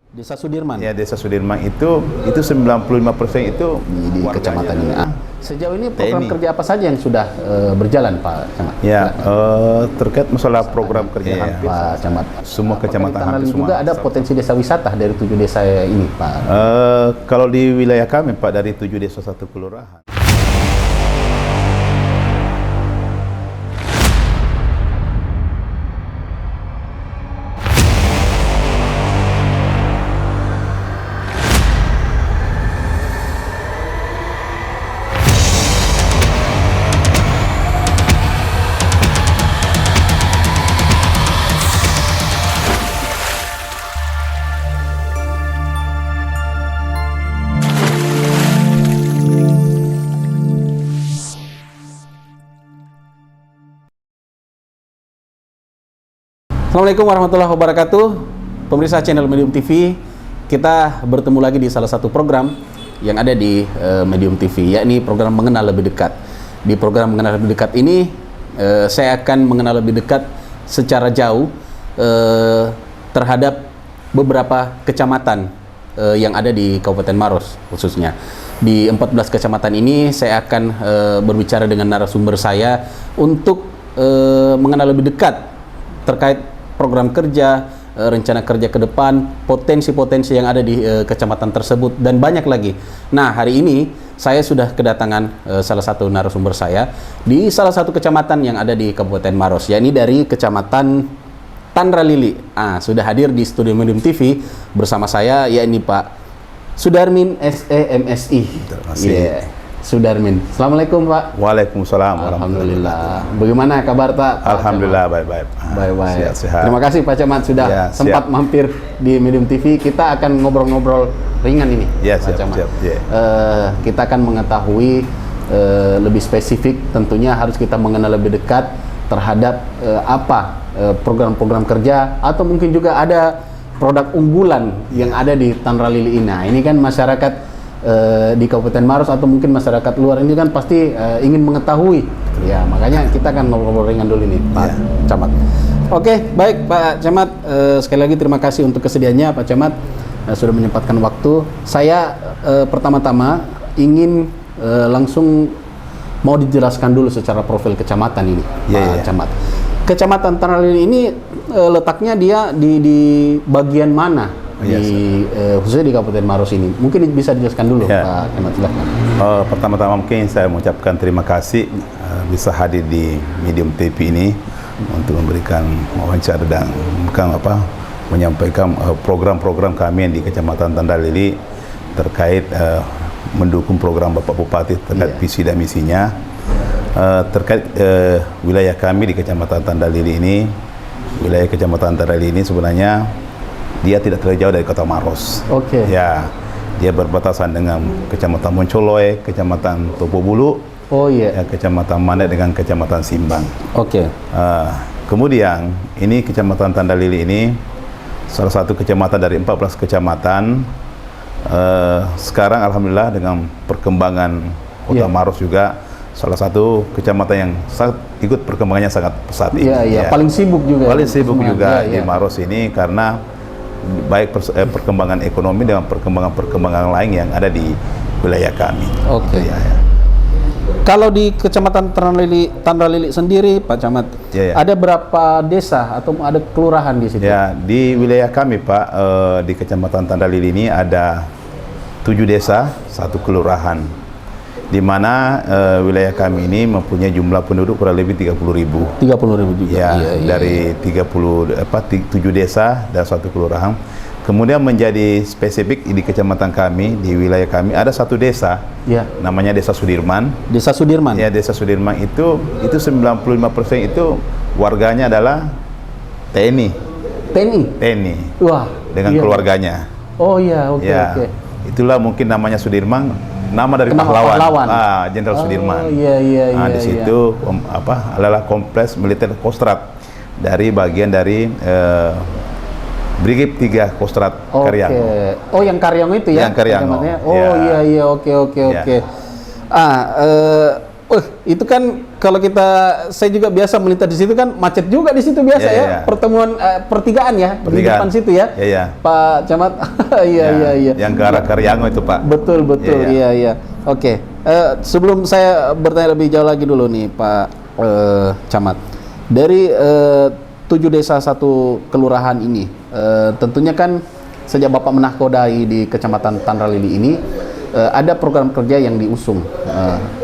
Desa Sudirman. Ya, Desa Sudirman itu 95% itu Di kecamatan ini. Sejauh ini program TNI. kerja apa saja yang sudah berjalan, Pak Camat? Ya, terkait masalah program kerja hampir Pak Camat. semua kecamatan Apakah di hampir Tangerang juga semua. ada potensi desa wisata dari 7 desa ini, Pak? Kalau di wilayah kami, Pak, dari 7 desa 1 kelurahan. Assalamualaikum warahmatullahi wabarakatuh. Pemirsa channel Medium TV, kita bertemu lagi di salah satu program yang ada di Medium TV, yakni program Mengenal Lebih Dekat. Di program Mengenal Lebih Dekat ini, saya akan mengenal lebih dekat secara jauh terhadap beberapa kecamatan yang ada di Kabupaten Maros khususnya. Di 14 kecamatan ini, saya akan berbicara dengan narasumber saya untuk mengenal lebih dekat terkait program kerja, rencana kerja ke depan, potensi-potensi yang ada di kecamatan tersebut, dan banyak lagi. Nah, hari ini saya sudah kedatangan salah satu narasumber saya di salah satu kecamatan yang ada di Kabupaten Maros, yakni dari Kecamatan Tandralili. Sudah hadir di studio Medium TV bersama saya, yakni Pak Sudarmin SEMSI. Sudarmin. Assalamualaikum, Pak. Waalaikumsalam. Alhamdulillah. Bagaimana kabar, Pak? Alhamdulillah, baik-baik. Baik-baik. Sehat. Terima kasih Pak Camat sudah Ya, sempat mampir di Medium TV. Kita akan ngobrol-ngobrol ringan ini, Ya, Pak siap, Camat. siap, ya. Kita akan mengetahui lebih spesifik. Tentunya harus kita mengenal lebih dekat terhadap program-program kerja, atau mungkin juga ada produk unggulan yang ada di Tandralili ini. Nah, ini kan masyarakat di Kabupaten Maros atau mungkin masyarakat luar ini kan pasti ingin mengetahui. Ya, makanya kita akan ngobrol ringan dulu nih, Pak Camat. Oke, baik Pak Camat. Sekali lagi terima kasih untuk kesediaannya, Pak Camat, sudah menyempatkan waktu. Saya pertama-tama ingin langsung mau dijelaskan dulu secara profil kecamatan ini, Pak Camat. Kecamatan Tandralili ini letaknya dia di bagian mana? Khususnya di Kabupaten Maros ini, mungkin bisa dijelaskan dulu, Pak Camat, silakan. Pertama-tama mungkin saya mengucapkan terima kasih bisa hadir di Medium TV ini untuk memberikan wawancara dan menyampaikan program-program kami di Kecamatan Tandralili terkait mendukung program Bapak Bupati terkait visi dan misinya terkait wilayah kami di Kecamatan Tandralili ini. Wilayah Kecamatan Tandralili ini sebenarnya dia tidak terlalu jauh dari Kota Maros. Oke. Ya, dia berbatasan dengan Kecamatan Moncoloy, Kecamatan Topobulu, Kecamatan Mane dengan Kecamatan Simbang. Oke. Kemudian ini Kecamatan Tandralili ini salah satu kecamatan dari 14 kecamatan. Sekarang alhamdulillah dengan perkembangan Kota Maros juga salah satu kecamatan yang ikut perkembangannya sangat pesat ini. Paling sibuk juga. Paling sibuk juga di Maros ini karena baik perkembangan ekonomi dengan perkembangan lain yang ada di wilayah kami. Oke. Kalau di Kecamatan Tandralili sendiri, Pak Camat, ada berapa desa atau ada kelurahan di situ? Ya, di wilayah kami, Pak, di Kecamatan Tandralili ini ada 7 desa, 1 kelurahan, di mana wilayah kami ini mempunyai jumlah penduduk kurang lebih 30.000. 30.000 juga. Dari 7 desa dan 1 kelurahan. Kemudian menjadi spesifik di kecamatan kami, di wilayah kami ada 1 desa, namanya Desa Sudirman. Desa Sudirman. Ya, Desa Sudirman itu 95% itu warganya adalah TNI. TNI. Wah. Dengan keluarganya. Oh iya, oke. Itulah mungkin namanya Sudirman. Nama dari pahlawan, Jenderal Sudirman. Di situ adalah kompleks militer Kostrad dari bagian dari Brigif 3 Kostrad Karyang. Oh, yang Karyang itu ya? Yang Karyang. Oke. itu kan kalau saya juga biasa melintas di situ kan macet juga di situ biasa ya. Pertemuan pertigaan ya di depan situ ya. Pak Camat. Iya. Yang ke arah Karyango itu, Pak. Betul. Iya. Oke. Sebelum saya bertanya lebih jauh lagi dulu nih Pak Camat. Dari 7 desa 1 kelurahan ini, tentunya kan sejak Bapak menahkodai di Kecamatan Tandralili ini, ada program kerja yang diusung,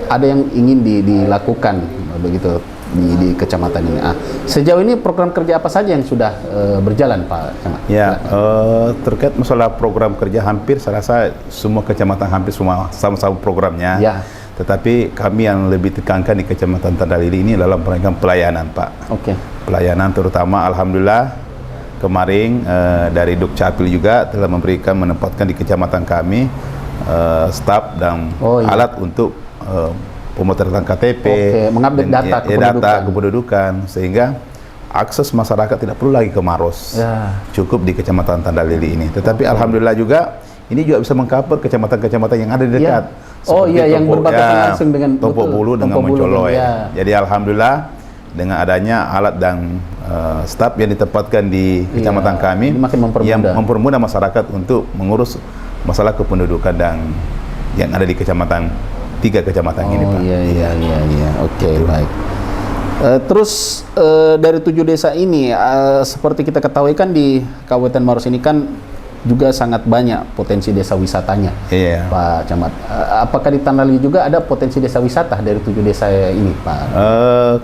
ada yang ingin dilakukan begitu di kecamatan ini. Sejauh ini program kerja apa saja yang sudah berjalan, Pak Camat? Ya, terkait masalah program kerja hampir saya rasa semua kecamatan hampir semua sama-sama programnya. Ya. Tetapi kami yang lebih tekankan di Kecamatan Tandralili ini adalah pelayanan, Pak. Oke. Pelayanan terutama alhamdulillah kemarin dari Dukcapil juga telah menempatkan di kecamatan kami staf dan alat untuk pemotretan KTP, mengupdate data kependudukan, sehingga akses masyarakat tidak perlu lagi ke Maros, cukup di Kecamatan Tandralili ini. Tetapi alhamdulillah juga ini juga bisa mengcover kecamatan-kecamatan yang ada di dekat. Yang berbatasan langsung dengan Tompok Bulu dengan Moncoloy. Jadi alhamdulillah dengan adanya alat dan staf yang ditempatkan di kecamatan kami yang mempermudah masyarakat untuk mengurus masalah kependudukan dan yang ada di 3 kecamatan ini, Pak. Iya. Oke, baik. Terus dari 7 desa ini, seperti kita ketahui kan di Kabupaten Maros ini kan juga sangat banyak potensi desa wisatanya, Pak Camat. Apakah di Tandralili juga ada potensi desa wisata dari 7 desa ini, Pak?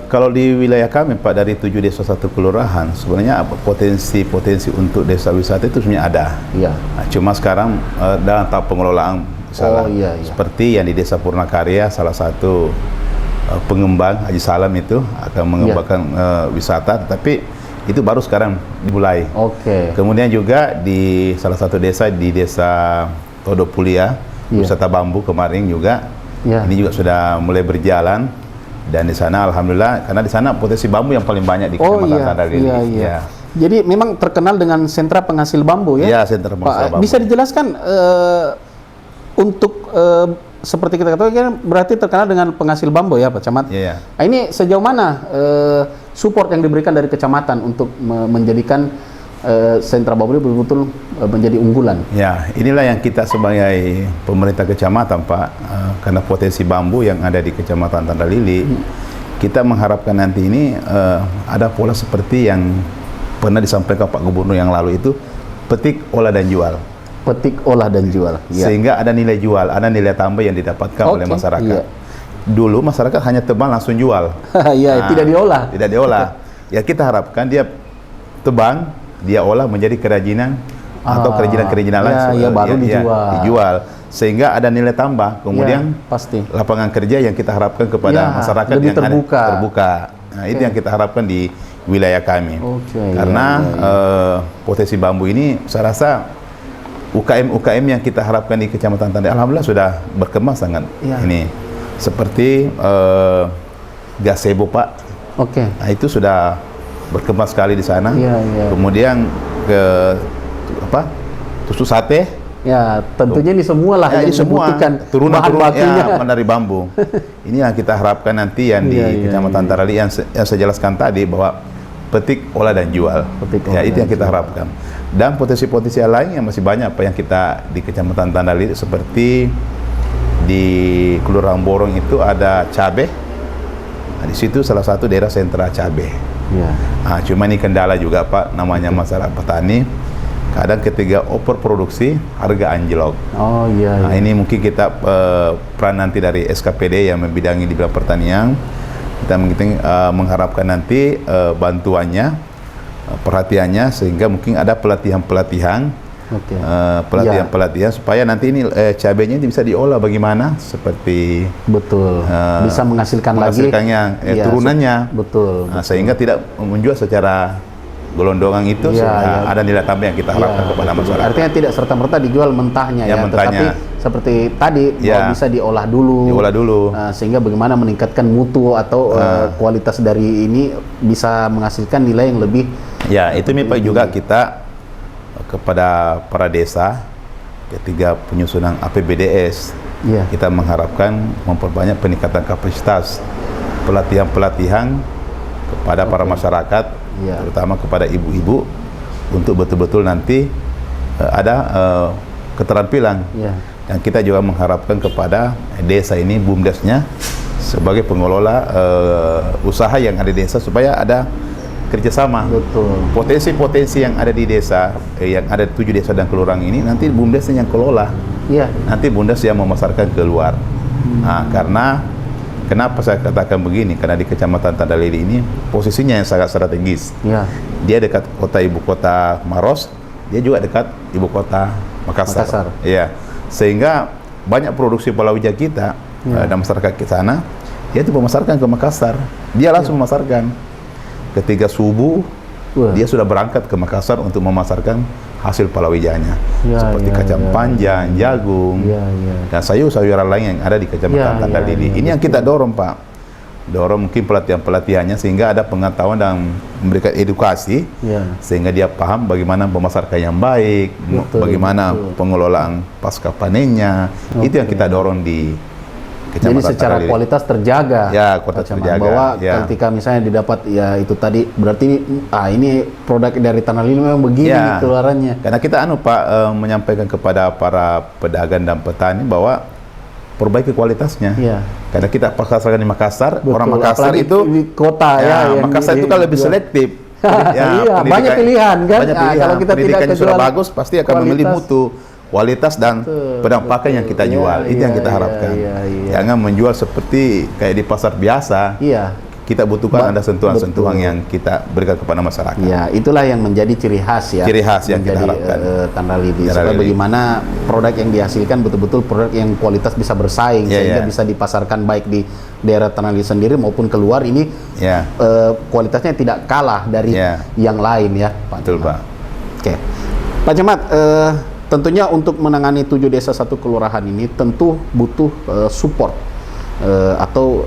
Kalau di wilayah kami, Pak, dari 7 desa 1 kelurahan, sebenarnya potensi untuk desa wisata itu sebenarnya ada. Iya. Nah, cuma sekarang dalam tahap pengelolaan, seperti yang di Desa Purnakarya, salah satu pengembang Haji Salam itu akan mengembangkan wisata, tapi itu baru sekarang dimulai. Kemudian juga di salah satu desa di Desa Todopulia, wisata bambu kemarin juga, ini juga sudah mulai berjalan, dan di sana alhamdulillah karena di sana potensi bambu yang paling banyak di Kecamatan Tandralili. Jadi memang terkenal dengan sentra penghasil bambu ya? Iya, sentra penghasil bambu. Bisa dijelaskan untuk seperti kita katakan kan berarti terkenal dengan penghasil bambu ya, Pak Camat? Nah, ini sejauh mana support yang diberikan dari kecamatan untuk menjadikan sentra bambu ini betul-betul menjadi unggulan? Ya, inilah yang kita sebagai pemerintah kecamatan, Pak, karena potensi bambu yang ada di Kecamatan Tandralili, kita mengharapkan nanti ini ada pola seperti yang pernah disampaikan Pak Gubernur yang lalu itu, petik, olah dan jual. Petik, olah dan jual. Sehingga ada nilai jual, ada nilai tambah yang didapatkan oleh masyarakat. Dulu masyarakat hanya tebang langsung jual. Tidak diolah. Tidak diolah. Ya kita harapkan dia tebang, dia olah menjadi kerajinan atau kerajinan-kerajinan langsung. Baru dijual. Sehingga ada nilai tambah. Kemudian pasti lapangan kerja yang kita harapkan kepada masyarakat yang terbuka. Nah, itu yang kita harapkan di wilayah kami. Karena potensi bambu ini saya rasa UKM yang kita harapkan di Kecamatan Tandralili alhamdulillah sudah berkembang sangat. Ini seperti gazebo, Pak. Nah, itu sudah berkembang sekali di sana. Kemudian tusuk sate. Ya, tentunya ini semua lah yang dibutuhkan turunan dari bambu. Ini yang kita harapkan nanti yang di Kecamatan Tandralili yang saya jelaskan tadi, bahwa petik, olah dan jual. Itu yang kita harapkan. Dan potensi-potensi lain yang masih banyak, Pak, yang kita di Kecamatan Tandralili, seperti di Kelurahan Borong itu ada cabai. Nah, di situ salah satu daerah sentra cabai. Nah, cuma ini kendala juga, Pak, namanya masalah petani. Kadang ketika overproduksi harga anjlok. Nah, ini mungkin kita peran nanti dari SKPD yang membidangi di bidang pertanian. Kita mengharapkan nanti bantuannya, perhatiannya, sehingga mungkin ada pelatihan-pelatihan supaya nanti ini cabainya bisa diolah bagaimana, seperti bisa menghasilkan turunannya, sehingga tidak menjual secara gelondongan itu. Ada nilai tambah yang kita harapkan kepada masyarakat. Artinya tidak serta-merta dijual mentahnya, tetapi seperti tadi bisa diolah dulu, sehingga bagaimana meningkatkan mutu atau kualitas dari ini bisa menghasilkan nilai yang lebih. Itu Pak juga kita kepada para desa ketika penyusunan APBDes Iya. kita mengharapkan memperbanyak peningkatan kapasitas pelatihan-pelatihan kepada para masyarakat, Iya. terutama kepada ibu-ibu, untuk betul-betul nanti ada keterampilan. Iya. Dan kita juga mengharapkan kepada desa ini, BUMDesnya sebagai pengelola usaha yang ada di desa, supaya ada kerjasama. Betul. Potensi-potensi yang ada di desa, yang ada 7 desa dan kelurahan ini, nanti BUMDesnya yang kelola. Iya. Nanti BUMDes yang memasarkan keluar. Nah, karena kenapa saya katakan begini? Karena di Kecamatan Tandalili ini posisinya yang sangat strategis. Iya. Dia dekat ibu kota Maros, dia juga dekat ibu kota Makassar. Iya. Sehingga banyak produksi palawija kita dan masyarakat ke sana, dia itu memasarkan ke Makassar. Dia langsung memasarkan. Ketika subuh, dia sudah berangkat ke Makassar untuk memasarkan hasil palawijanya, seperti kacang panjang, jagung, dan sayur-sayuran lain yang ada di Kecamatan Tandalili. Ini yang kita dorong, Pak. Dorong mungkin pelatihan-pelatihannya, sehingga ada pengetahuan dan memberikan edukasi, sehingga dia paham bagaimana memasarkan yang baik, bagaimana pengelolaan pasca panennya. Itu yang kita dorong di Kecamatan Jadi secara Tandalili. kualitas terjaga. Ya, kualitas terjaga. Bahwa ketika misalnya didapat ya itu tadi, berarti ini produk dari Tandalili memang begini keluarannya. Karena kita Pak menyampaikan kepada para pedagang dan petani bahwa perbaiki kualitasnya. Karena kita pasarkan di Makassar, orang Makassar itu di kota Makassar itu kan lebih selektif. Banyak pilihan kan. Banyak pilihan. Kalau kita Pendidikannya tidak sudah bagus, pasti akan memilih mutu, kualitas dan penampakan yang kita jual. Itu yang kita harapkan. Jangan menjual seperti kayak di pasar biasa. Kita butuhkan ada sentuhan-sentuhan yang kita berikan kepada masyarakat. Ya, itulah yang menjadi ciri khas ya. Ciri khas yang kita harapkan. Tandalili. Supaya bagaimana produk yang dihasilkan betul-betul produk yang kualitas bisa bersaing, sehingga bisa dipasarkan baik di daerah Tandalili sendiri maupun keluar, ini kualitasnya tidak kalah dari yang lain ya, Pak. Betul, Pak. Oke. Pak Camat, tentunya untuk menangani 7 desa 1 kelurahan ini tentu butuh support atau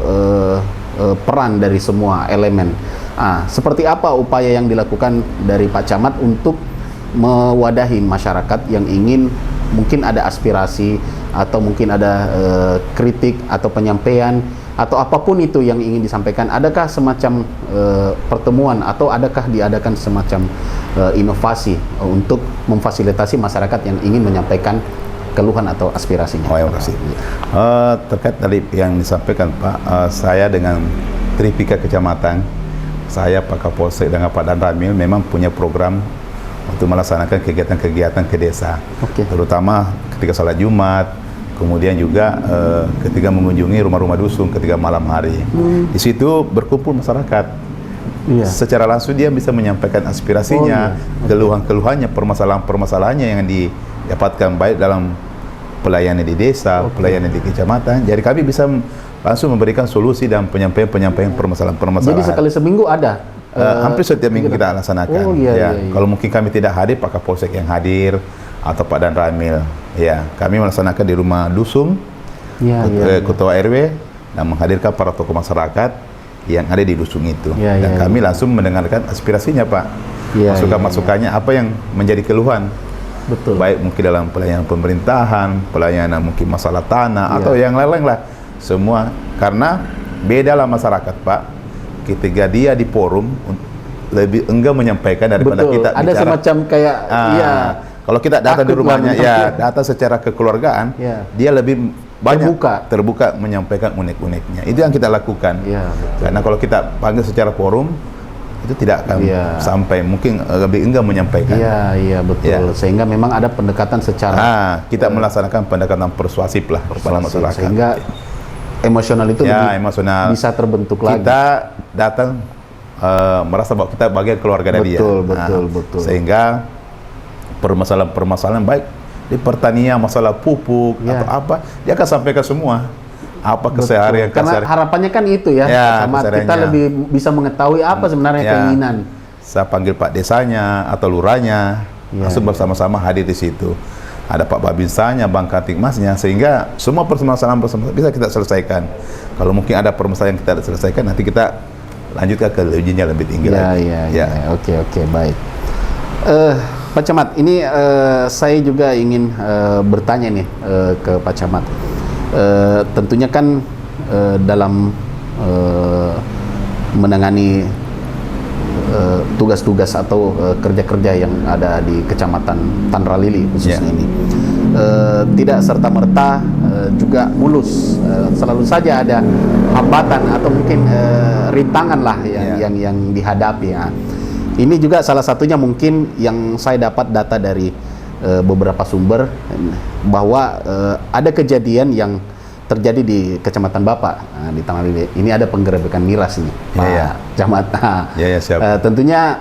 peran dari semua elemen. Seperti apa upaya yang dilakukan dari Pak Camat untuk mewadahi masyarakat yang ingin mungkin ada aspirasi atau mungkin ada kritik atau penyampaian atau apapun itu yang ingin disampaikan? Adakah semacam pertemuan atau adakah diadakan semacam inovasi untuk memfasilitasi masyarakat yang ingin menyampaikan keluhan atau aspirasinya? Terima kasih. Terkait tadi yang disampaikan Pak, saya dengan Tripika Kecamatan, saya Pak Kapolsek dengan Pak Dan Ramil memang punya program untuk melaksanakan kegiatan-kegiatan ke desa, terutama ketika salat Jumat, kemudian juga ketika mengunjungi rumah-rumah dusun ketika malam hari. Di situ berkumpul masyarakat. Secara langsung dia bisa menyampaikan aspirasinya, keluhan-keluhannya, permasalahan-permasalahannya yang didapatkan baik dalam pelayanan di desa, pelayanan di kecamatan. Jadi kami bisa langsung memberikan solusi dan penyampaian permasalahan-permasalahan. Jadi sekali seminggu ada? Hampir setiap minggu kita laksanakan. Kalau mungkin kami tidak hadir, Pak Kapolsek yang hadir atau Pak Dan Ramil. Kami melaksanakan di rumah dusun, ketua RW, dan menghadirkan para tokoh masyarakat yang ada di dusun itu. Dan kami langsung mendengarkan aspirasinya, Pak. Masukan-masukannya apa yang menjadi keluhan. Baik mungkin dalam pelayanan pemerintahan, pelayanan mungkin masalah tanah atau yang lain-lain lah. Semua karena bedalah masyarakat, Pak. Ketika dia di forum lebih enggan menyampaikan daripada kita ada bicara. Semacam kayak kalau kita datang di rumahnya, datang secara kekeluargaan, dia lebih banyak terbuka menyampaikan unek-uneknya. Itu yang kita lakukan. Karena kalau kita panggil secara forum, itu tidak akan sampai, mungkin lebih enggan menyampaikan. Betul. Sehingga memang ada pendekatan secara kita melaksanakan pendekatan persuasif lah kepada masyarakat. Sehingga emosional itu lebih bisa terbentuk lagi. Kita datang merasa bahwa kita bagian keluarga dari dia. Betul. Sehingga permasalahan-permasalahan baik di pertanian, masalah pupuk atau apa, dia akan sampaikan semua. Apa keseharian. Karena harapannya kan itu sama kita lebih bisa mengetahui apa sebenarnya keinginan. Saya panggil Pak Desanya atau Lurahnya, langsung bersama-sama hadir di situ. Ada Pak Babinsanya, Bang Katikmasnya, sehingga semua permasalahan bisa kita selesaikan. Kalau mungkin ada permasalahan yang kita selesaikan, nanti kita lanjutkan ke ujiannya lebih tinggi lagi. Oke, baik. Pak Camat, ini saya juga ingin bertanya nih ke Pak Camat. tentunya kan dalam menangani tugas-tugas atau kerja-kerja yang ada di Kecamatan Tandralili khususnya ini tidak serta-merta juga mulus, selalu saja ada hambatan atau mungkin rintangan lah yang dihadapi ya. Ini juga salah satunya mungkin yang saya dapat data dari beberapa sumber bahwa ada kejadian yang terjadi di Kecamatan Bapak di Tandralili. Ini ada penggerebekan miras ini, Pak Camat. Siap. Tentunya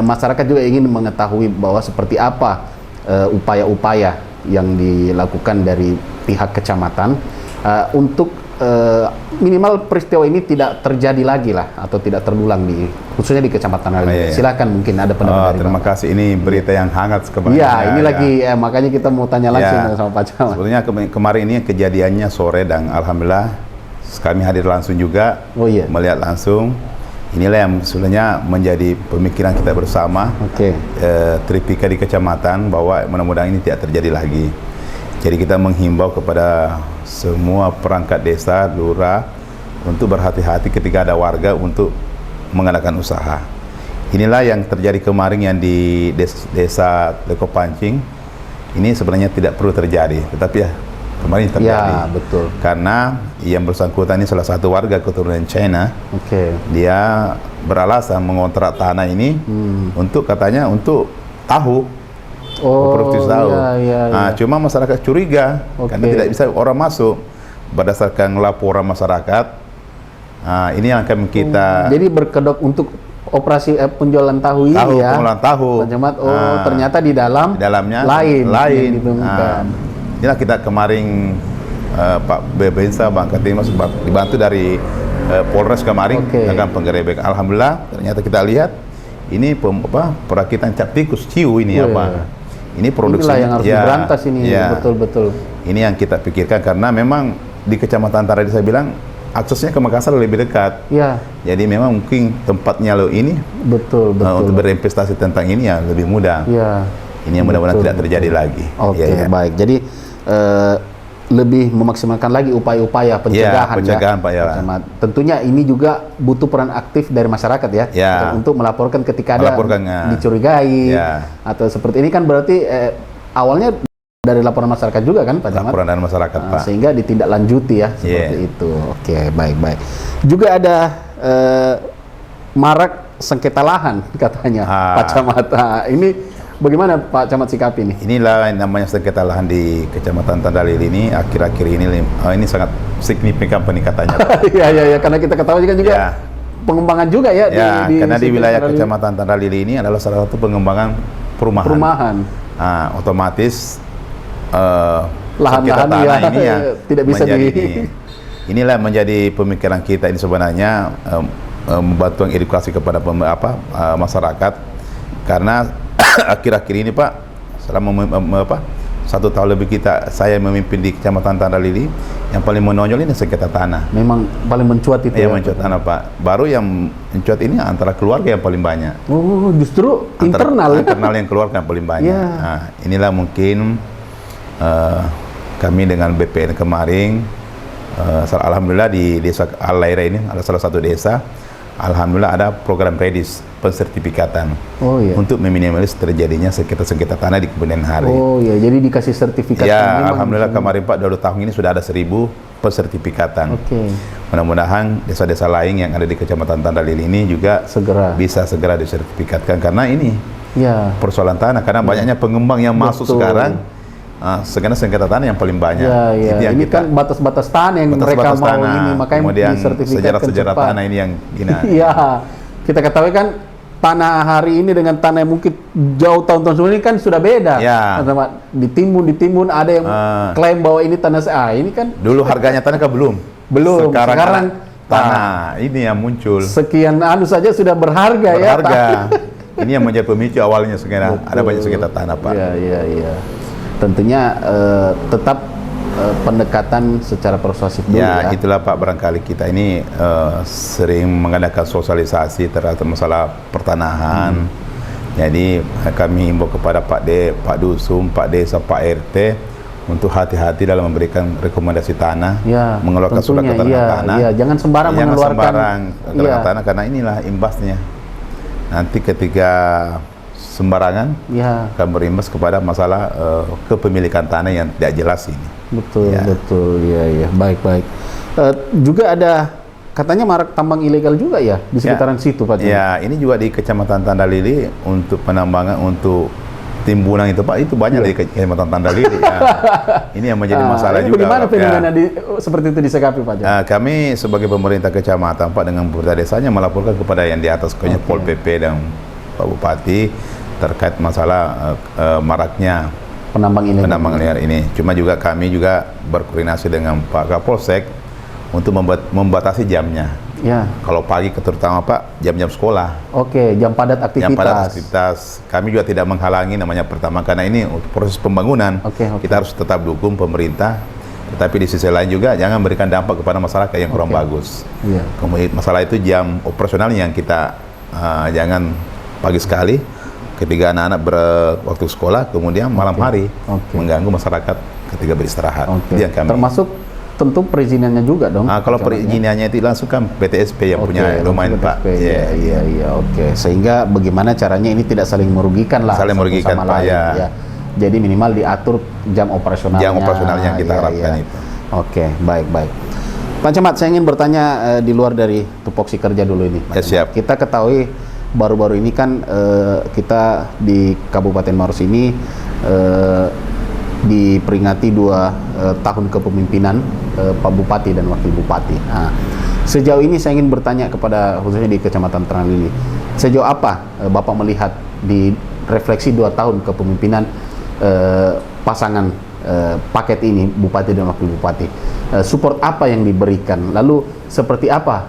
masyarakat juga ingin mengetahui bahwa seperti apa upaya-upaya yang dilakukan dari pihak kecamatan untuk minimal peristiwa ini tidak terjadi lagi lah atau tidak terulang khususnya di Kecamatan Tandralili. Silakan, mungkin ada pendapat dari terima kasih, ini berita yang hangat kebanyakan. Iya, ini lagi makanya kita mau tanya langsung sama Pak Camat. Sebenarnya kemarin ini kejadiannya sore dan alhamdulillah kami hadir langsung juga, melihat langsung. Inilah yang sebenarnya menjadi pemikiran kita bersama, Tripika di kecamatan, bahwa mudah-mudahan ini tidak terjadi lagi. Jadi kita menghimbau kepada semua perangkat desa, lurah, untuk berhati-hati ketika ada warga untuk mengadakan usaha. Inilah yang terjadi kemarin yang di desa Leko Pancing. Ini sebenarnya tidak perlu terjadi, tetapi ya kemarin terjadi. Ya, betul. Karena yang bersangkutan ini salah satu warga keturunan China. Dia beralasan mengontrak tanah ini untuk, katanya untuk tahu. Produktif tahu. Cuma masyarakat curiga karena tidak bisa orang masuk berdasarkan laporan masyarakat. Ini yang akan kita. Jadi berkedok untuk operasi penjualan tahu ini ya. Penjualan tahu. Ternyata di dalamnya lain. Inilah kita kemarin Pak Bebensa, Bang Katimas dibantu dari Polres kemarin akan penggerebekan. Alhamdulillah ternyata kita lihat ini perakitan cap tikus ciu ini ini produksi. Inilah yang harus diberantas ini, betul-betul. Ini yang kita pikirkan karena memang di Kecamatan Tandralili saya bilang aksesnya ke Makassar lebih dekat. Jadi memang mungkin tempatnya ini betul. Untuk berinvestasi tentang ini ya lebih mudah. Ini yang mudah-mudahan tidak terjadi lagi. Baik. Jadi lebih memaksimalkan lagi upaya-upaya pencegahan, Pak ya. Tentunya ini juga butuh peran aktif dari masyarakat untuk melaporkan ketika ada dicurigai atau seperti ini kan berarti awalnya dari laporan masyarakat juga kan Pak Camat? Laporan dari masyarakat Pak. Sehingga ditindaklanjuti ya seperti itu. Baik. Juga ada marak sengketa lahan katanya Pak Camat. Ini bagaimana Pak Camat sikapi ini? Inilah yang namanya sengketa lahan di Kecamatan Tandralili ini akhir-akhir ini sangat signifikan peningkatannya. Iya, karena kita ketahui kan juga pengembangan juga karena di wilayah Kecamatan Tandralili ini adalah salah satu pengembangan perumahan. Otomatis lahan-lahan tanah ini ya tidak bisa inilah menjadi pemikiran kita ini sebenarnya membantu edukasi kepada masyarakat karena akhir-akhir ini Pak, selama 1 tahun lebih saya memimpin di Kecamatan Tandralili, yang paling menonjol ini sengketa tanah. Memang paling mencuat itu mencuat tanah Pak. Baru yang mencuat ini antara keluarga yang paling banyak. Justru internal yang keluarga yang paling banyak. Inilah mungkin kami dengan BPN kemarin, alhamdulillah di desa Alaira ini ada salah satu desa. Alhamdulillah ada program kredit pensertifikatan untuk meminimalis terjadinya sengketa tanah di kemudian hari. Jadi dikasih sertifikat. Alhamdulillah kemarin Pak 2 tahun ini sudah ada 1000 pensertifikatan. Mudah-mudahan desa-desa lain yang ada di Kecamatan Tandralili ini juga bisa segera disertifikatkan karena ini persoalan tanah karena banyaknya pengembang yang masuk sekarang. Sekarang sengketa tanah yang paling banyak. Ini kan batas-batas tanah yang mereka mau ini, makanya kemudian disertifikatkan sejarah tanah ini yang kita ketahui kan tanah hari ini dengan tanah yang mungkin jauh tahun-tahun sebelumnya kan sudah beda. Ditimbun ada yang klaim bahwa ini tanah ini kan dulu harganya tanah kan belum. Sekarang tanah ini yang muncul. Sekian saja sudah berharga. Ini yang menjadi pemicu awalnya sekarang ada banyak sengketa tanah Pak. Tentunya tetap pendekatan secara persuasif dulu itulah Pak, barangkali kita ini sering mengadakan sosialisasi terhadap masalah pertanahan. Jadi kami himbau kepada Pak Dusum, Pak Desa, Pak RT untuk hati-hati dalam memberikan rekomendasi tanah, Ya, mengeluarkan surat tentunya, keterangan iya, tanah. iya. Jangan sembarang mengeluarkan, keterangan iya. tanah, karena inilah imbasnya. Nanti ketika sembarangan Ya, akan berimbas kepada masalah kepemilikan tanah yang tidak jelas ini. betul, Ya. betul. Iya, iya. Baik, baik. Juga ada katanya marak tambang ilegal juga ya di sekitaran situ, Pak. Ya, ini juga di Kecamatan Tandalili untuk penambangan untuk timbunan itu, Pak, itu banyak di Kecamatan Tandalili. Ya. Ini yang menjadi masalah ini juga. bagaimana Pak, fenomena seperti itu disikapi, Pak? kami sebagai pemerintah kecamatan, Pak, dengan pemerintah desanya melaporkan kepada yang di atas, Pol PP dan Pak Bupati terkait masalah maraknya Penambang liar ini. Cuma juga kami juga berkoordinasi dengan Pak Kapolsek untuk membatasi jamnya. Ya. Kalau pagi terutama, Pak, jam-jam sekolah. Oke, jam padat aktivitas. Yang pada aktivitas, kami juga tidak menghalangi namanya pertama, karena ini untuk proses pembangunan. Oke. Kita harus tetap dukung pemerintah, tetapi di sisi lain juga jangan berikan dampak kepada masyarakat yang kurang bagus. Iya. Kemudian masalah itu jam operasionalnya yang kita jangan pagi sekali ketika anak-anak berwaktu sekolah, kemudian malam hari mengganggu masyarakat ketika beristirahat. Itu yang kami. Termasuk tentu perizinannya juga dong. Kalau perizinannya itu langsung kan PTSP yang punya lumayan, Pak. Iya, oke. Sehingga bagaimana caranya ini tidak saling merugikan lah. Saling merugikan, Pak, ya. Jadi minimal diatur jam operasionalnya. Jam operasionalnya yang kita harapkan itu. Oke, baik. Pak Camat, saya ingin bertanya di luar dari tupoksi kerja dulu ini. Ya, siap. Kita ketahui baru-baru ini kan kita di Kabupaten Maros ini diperingati 2 tahun kepemimpinan Pak Bupati dan Wakil Bupati. Nah, sejauh ini saya ingin bertanya kepada khususnya di Kecamatan Tandalili, sejauh apa Bapak melihat di refleksi 2 tahun kepemimpinan pasangan paket ini, Bupati dan Wakil Bupati, support apa yang diberikan, lalu seperti apa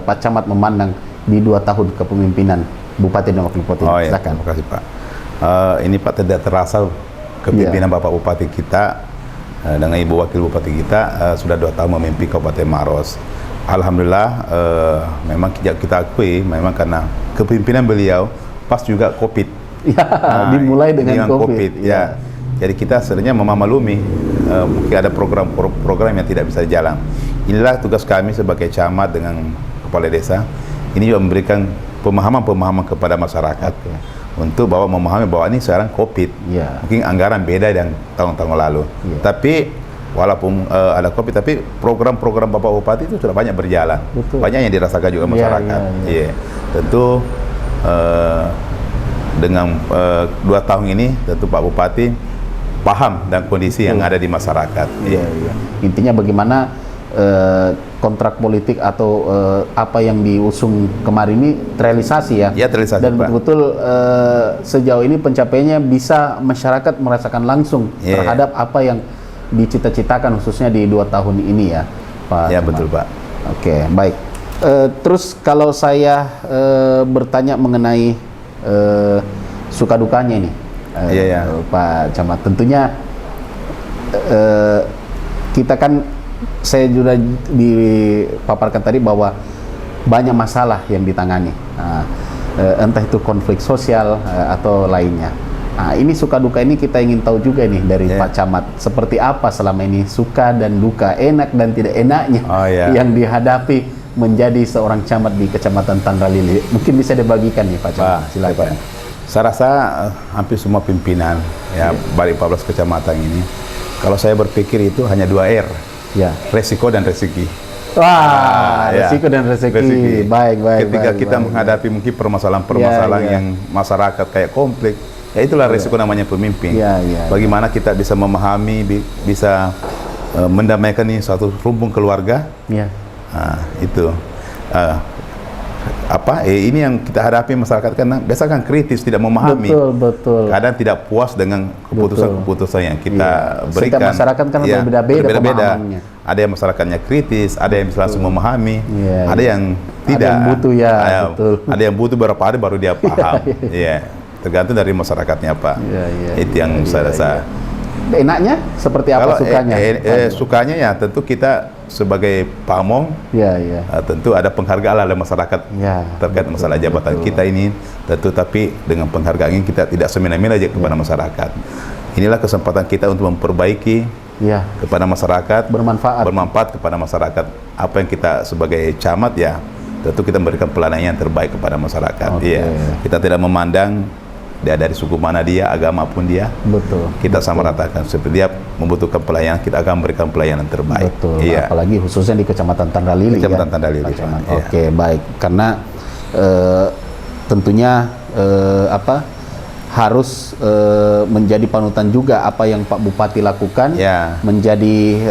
Pak Camat memandang di 2 tahun kepemimpinan Bupati dan Wakil Bupati? Oh, ya. Silakan. Terima kasih, Pak. Ini, Pak, tidak terasa kepimpinan Bapak Bupati kita dengan Ibu Wakil Bupati kita sudah 2 tahun memimpin Kabupaten Maros. Alhamdulillah, memang kita akui memang karena kepimpinan beliau pas juga COVID. Ya, dimulai dengan COVID. Ya. Jadi kita sebenarnya memaklumi mungkin ada program yang tidak bisa jalan. Inilah tugas kami sebagai camat dengan kepala desa. Ini juga memberikan pemahaman kepada masyarakat. Untuk memahami bahwa ini sekarang COVID, mungkin anggaran beda dengan tahun-tahun lalu. Tapi walaupun ada COVID, tapi program-program Bapak Bupati itu sudah banyak berjalan. Betul. Banyak yang dirasakan juga masyarakat. Tentu dengan 2 tahun ini, tentu Pak Bupati paham dan kondisi yang ada di masyarakat. Intinya bagaimana kontrak politik atau apa yang diusung kemarin ini terrealisasi ya. Terrealisasi, dan Pak. betul-betul sejauh ini pencapaiannya bisa masyarakat merasakan langsung terhadap apa yang dicita-citakan khususnya di 2 tahun ini ya, Pak. Betul, Pak. Oke, baik. Terus kalau saya bertanya mengenai suka dukanya ini, Pak Camat, tentunya kita kan, saya sudah dipaparkan tadi bahwa banyak masalah yang ditangani, entah itu konflik sosial atau lainnya. Nah, ini suka duka ini kita ingin tahu juga nih dari Pak Camat, seperti apa selama ini suka dan duka, enak dan tidak enaknya yang dihadapi menjadi seorang camat di Kecamatan Tandalili. Mungkin bisa dibagikan nih Pak Camat, silakan. Saya rasa hampir semua pimpinan dari 14 kecamatan ini, kalau saya berpikir itu hanya 2 R. Resiko dan rezeki. Wah, resiko dan rezeki. Baik. Ketika kita menghadapi mungkin permasalahan-permasalahan yang masyarakat kayak konflik, itulah resiko namanya pemimpin. Bagaimana kita bisa memahami, bisa mendamaikan ini suatu rumpun keluarga. Itu. Ini yang kita hadapi masyarakat, karena biasa kan kritis, tidak memahami. Betul. Kadang tidak puas dengan keputusan-keputusan yang kita berikan. Setiap masyarakat kan berbeda-beda pemahamannya. Ada yang masyarakatnya kritis, ada yang bisa langsung memahami, ada yang tidak. Ada yang butuh betul. Ada yang butuh beberapa hari baru dia paham. Tergantung dari masyarakatnya, Pak. Itu yang saya rasa. Enaknya seperti apa sukanya? Sukanya ya tentu kita sebagai pamong, tentu ada penghargaan dari masyarakat terkait masalah jabatan kita ini, tentu, tapi dengan penghargaan ini kita tidak semena-mena aja kepada masyarakat. inilah kesempatan kita untuk memperbaiki Ya, kepada masyarakat, bermanfaat. kepada masyarakat. Apa yang kita sebagai camat ya, tentu kita memberikan pelayanan yang terbaik kepada masyarakat. Oke. Iya. Kita tidak memandang dia dari suku mana dia, agama pun dia. Betul. Kita sama ratakan. Seperti dia membutuhkan pelayanan, kita akan memberikan pelayanan terbaik. Betul. Iya. Apalagi khususnya di Kecamatan Tandalili. Kecamatan ya, Tandalili, Pak Camat. Pak. Iya. Oke, baik. Karena tentunya harus menjadi panutan juga apa yang Pak Bupati lakukan, Ya. menjadi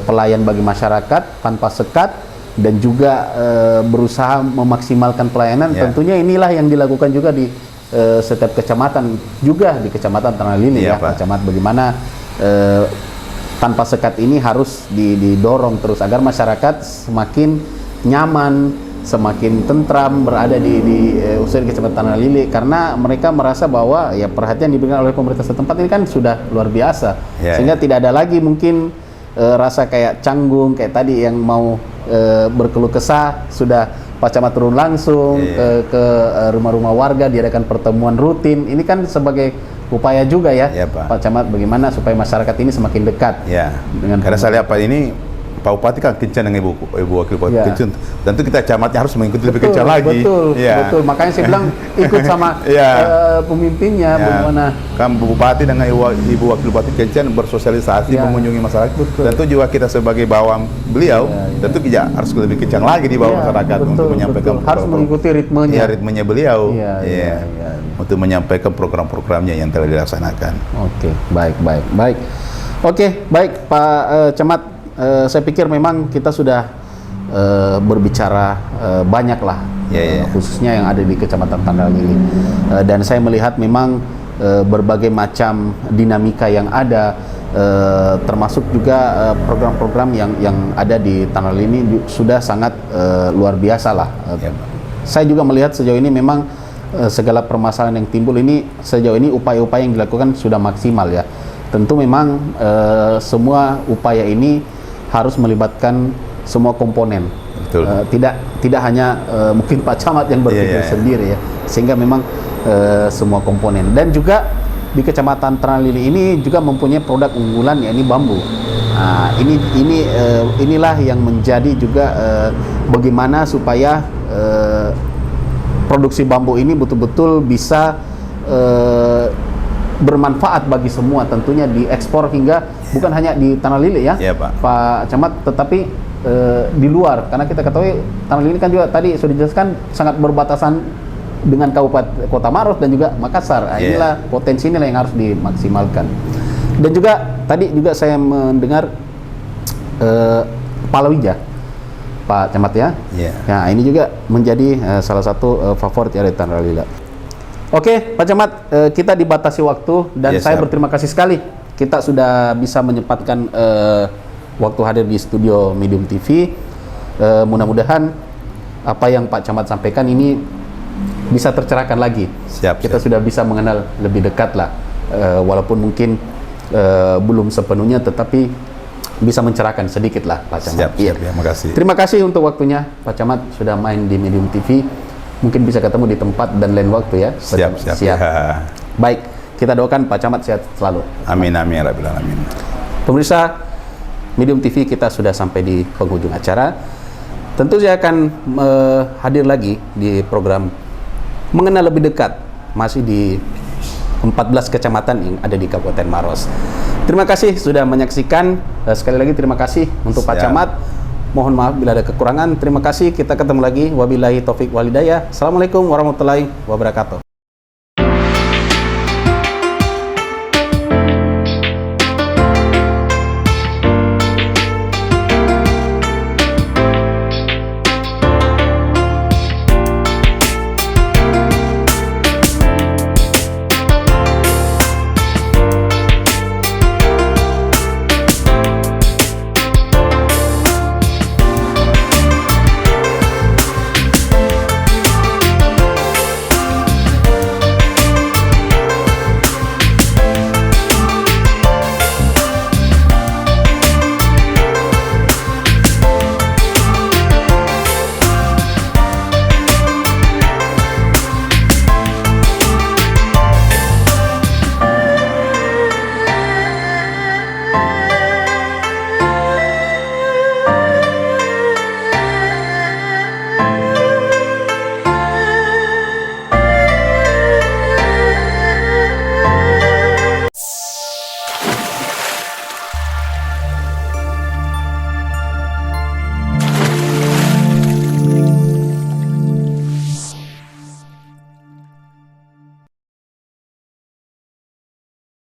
pelayan bagi masyarakat tanpa sekat dan juga berusaha memaksimalkan pelayanan. Ya. Tentunya inilah yang dilakukan juga di setiap kecamatan, juga di Kecamatan Tandalili Ya, ya, Pak. Pak Camat. Bagaimana tanpa sekat ini harus didorong terus agar masyarakat semakin nyaman, semakin tentram berada di usaha di Kecamatan Tandalili, karena mereka merasa bahwa ya perhatian diberikan oleh pemerintah setempat ini kan sudah luar biasa, sehingga tidak ada lagi mungkin rasa kayak canggung kayak tadi yang mau berkeluh kesah. Sudah Pak Camat turun langsung ke rumah-rumah warga, diadakan pertemuan rutin. Ini kan sebagai upaya juga ya, Pak Camat, bagaimana supaya masyarakat ini semakin dekat. Ya. Dengan karena saya lihat Pak ini Pak Bupati kan kencang dengan Ibu Wakil Bupati kencang. Tentu kita camatnya harus mengikuti lebih kencang lagi. Betul. Makanya saya bilang ikut sama pemimpinnya, bagaimana. Kan Bupati dengan Ibu Wakil Bupati kencang bersosialisasi, mengunjungi masyarakat. Tentu juga kita sebagai bawang beliau, tentu kita harus lebih kencang lagi di bawah masyarakat untuk menyampaikan harus mengikuti ritmenya. Ritmenya beliau. Iya. Untuk menyampaikan program-programnya yang telah dilaksanakan. Oke, baik. Oke, baik Pak Camat. Saya pikir memang kita sudah berbicara banyak lah, khususnya yang ada di Kecamatan Tandalili. Dan saya melihat memang berbagai macam dinamika yang ada, termasuk juga program-program yang ada di Tandalili ini sudah sangat luar biasa lah. Saya juga melihat sejauh ini memang segala permasalahan yang timbul ini sejauh ini upaya-upaya yang dilakukan sudah maksimal ya. Tentu memang semua upaya ini harus melibatkan semua komponen. Betul. Tidak hanya mungkin Pak Camat yang berpikir sendiri ya, sehingga memang semua komponen. Dan juga di Kecamatan Tandalili ini juga mempunyai produk unggulan, yakni bambu. Nah, inilah yang menjadi juga bagaimana supaya produksi bambu ini betul-betul bisa bermanfaat bagi semua, tentunya diekspor hingga bukan hanya di Tandalili ya, Pak Camat, tetapi di luar, karena kita ketahui Tandalili kan juga tadi sudah dijelaskan sangat berbatasan dengan Kabupaten Kota Maros dan juga Makassar. Inilah potensi inilah yang harus dimaksimalkan. Dan juga tadi juga saya mendengar palawija, Pak Camat ya. Nah, ini juga menjadi salah satu favorit dari Tandalili. Oke, Pak Camat, kita dibatasi waktu dan saya berterima kasih sekali kita sudah bisa menyempatkan waktu hadir di studio Medium TV. Mudah-mudahan apa yang Pak Camat sampaikan ini bisa tercerahkan lagi. Kita sudah bisa mengenal lebih dekat lah, walaupun mungkin belum sepenuhnya, tetapi bisa mencerahkan sedikit lah, Pak Camat. Terima kasih. Terima kasih untuk waktunya, Pak Camat, sudah main di Medium TV. Mungkin bisa ketemu di tempat dan lain waktu ya. Siap. Baik, kita doakan Pak Camat sehat selalu. Amin ya rabbil alamin. Pemirsa Medium TV, kita sudah sampai di penghujung acara. Tentu saya akan hadir lagi di program mengenal lebih dekat, masih di 14 kecamatan yang ada di Kabupaten Maros. Terima kasih sudah menyaksikan. Sekali lagi terima kasih untuk Pak Camat. Mohon maaf bila ada kekurangan. Terima kasih. Kita ketemu lagi. Wabillahi taufik walhidayah. Assalamualaikum warahmatullahi wabarakatuh.